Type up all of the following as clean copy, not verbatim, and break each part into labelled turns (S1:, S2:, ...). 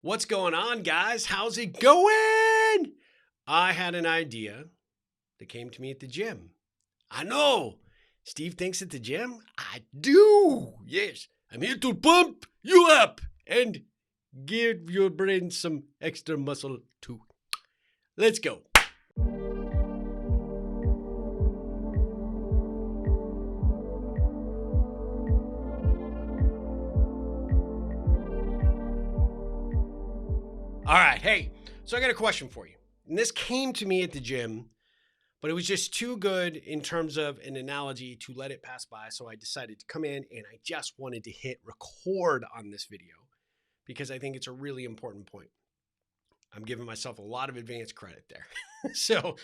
S1: What's going on, guys? How's it going? I had an idea that came to me at the gym. I know. Steve thinks at the gym? I do. Yes. I'm here to pump you up and give your brain some extra muscle too. Let's go. All right. Hey, so I got a question for you. And this came to me at the gym, but it was just too good in terms of an analogy to let it pass by. So I decided to come in and I just wanted to hit record on this video because I think it's a really important point. I'm giving myself a lot of advanced credit there. So,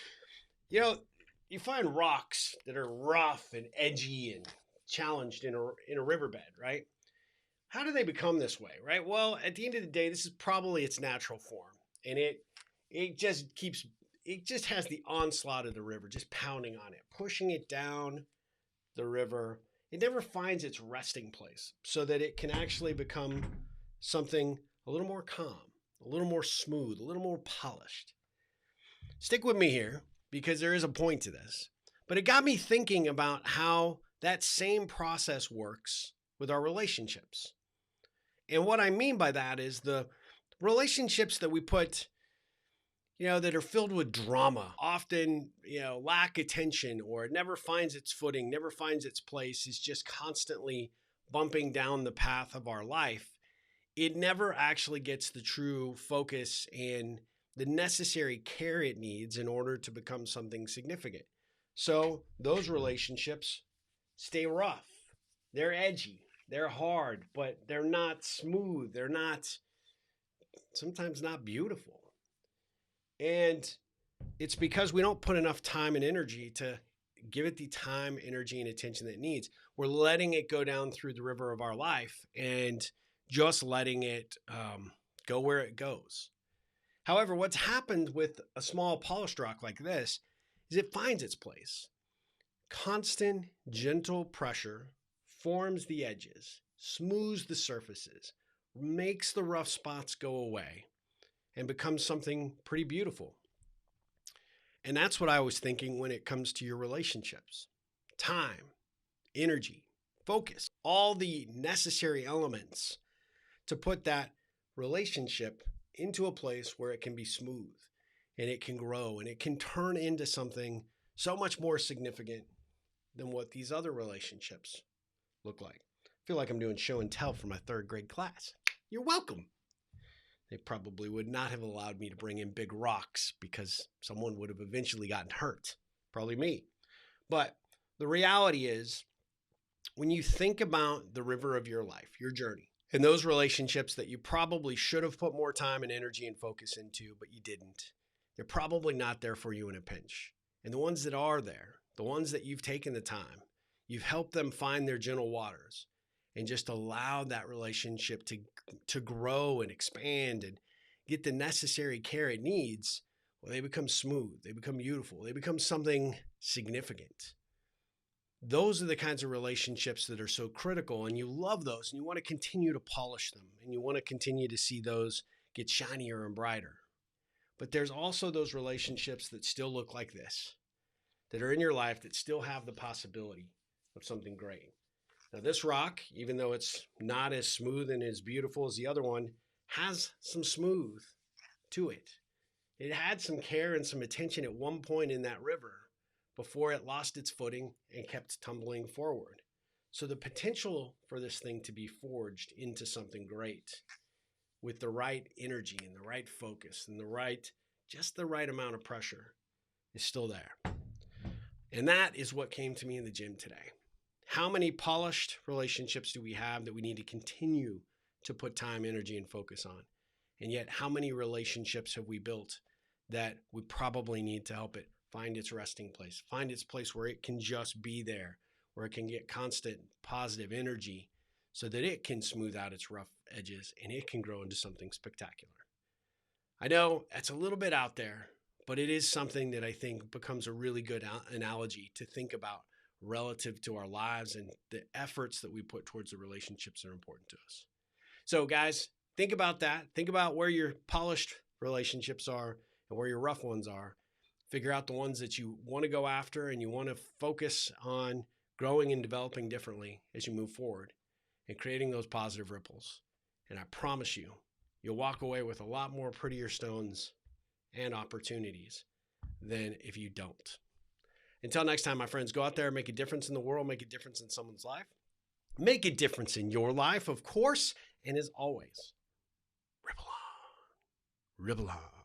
S1: you find rocks that are rough and edgy and challenged in a riverbed, right? How do they become this way, right? Well, at the end of the day, this is probably its natural form. And it just has the onslaught of the river just pounding on it, pushing it down the river. It never finds its resting place so that it can actually become something a little more calm, a little more smooth, a little more polished. Stick with me here because there is a point to this. But it got me thinking about how that same process works with our relationships. And what I mean by that is the relationships that we put, that are filled with drama, often, lack attention or it never finds its footing, never finds its place, is just constantly bumping down the path of our life. It never actually gets the true focus and the necessary care it needs in order to become something significant. So those relationships stay rough. They're edgy. They're hard, but they're not smooth. They're sometimes not beautiful. And it's because we don't put enough time and energy to give it the time, energy, and attention that it needs. We're letting it go down through the river of our life and just letting it go where it goes. However, what's happened with a small polished rock like this is it finds its place. Constant, gentle pressure forms the edges, smooths the surfaces, makes the rough spots go away, and becomes something pretty beautiful. And that's what I was thinking when it comes to your relationships. Time, energy, focus, all the necessary elements to put that relationship into a place where it can be smooth and it can grow and it can turn into something so much more significant than what these other relationships look like. I feel like I'm doing show and tell for my third grade class. You're welcome. They probably would not have allowed me to bring in big rocks because someone would have eventually gotten hurt. Probably me. But the reality is, when you think about the river of your life, your journey, and those relationships that you probably should have put more time and energy and focus into, but you didn't, they're probably not there for you in a pinch. And the ones that are there, the ones that you've taken the time, you've helped them find their gentle waters and just allowed that relationship to grow and expand and get the necessary care it needs. Well, they become smooth, they become beautiful, they become something significant. Those are the kinds of relationships that are so critical, and you love those and you want to continue to polish them and you want to continue to see those get shinier and brighter. But there's also those relationships that still look like this, that are in your life that still have the possibility of something great. Now, this rock, even though it's not as smooth and as beautiful as the other one, has some smooth to it. It had some care and some attention at one point in that river before it lost its footing and kept tumbling forward. So the potential for this thing to be forged into something great with the right energy and the right focus and just the right amount of pressure is still there. And that is what came to me in the gym today. How many polished relationships do we have that we need to continue to put time, energy, and focus on? And yet, how many relationships have we built that we probably need to help it find its resting place, find its place where it can just be there, where it can get constant positive energy so that it can smooth out its rough edges and it can grow into something spectacular? I know that's a little bit out there, but it is something that I think becomes a really good analogy to think about relative to our lives and the efforts that we put towards the relationships that are important to us. So guys, think about that. Think about where your polished relationships are and where your rough ones are. Figure out the ones that you want to go after and you want to focus on growing and developing differently as you move forward and creating those positive ripples. And I promise you, you'll walk away with a lot more prettier stones and opportunities than if you don't. Until next time, my friends, go out there and make a difference in the world, make a difference in someone's life, make a difference in your life, of course. And as always, ripple on, ripple on.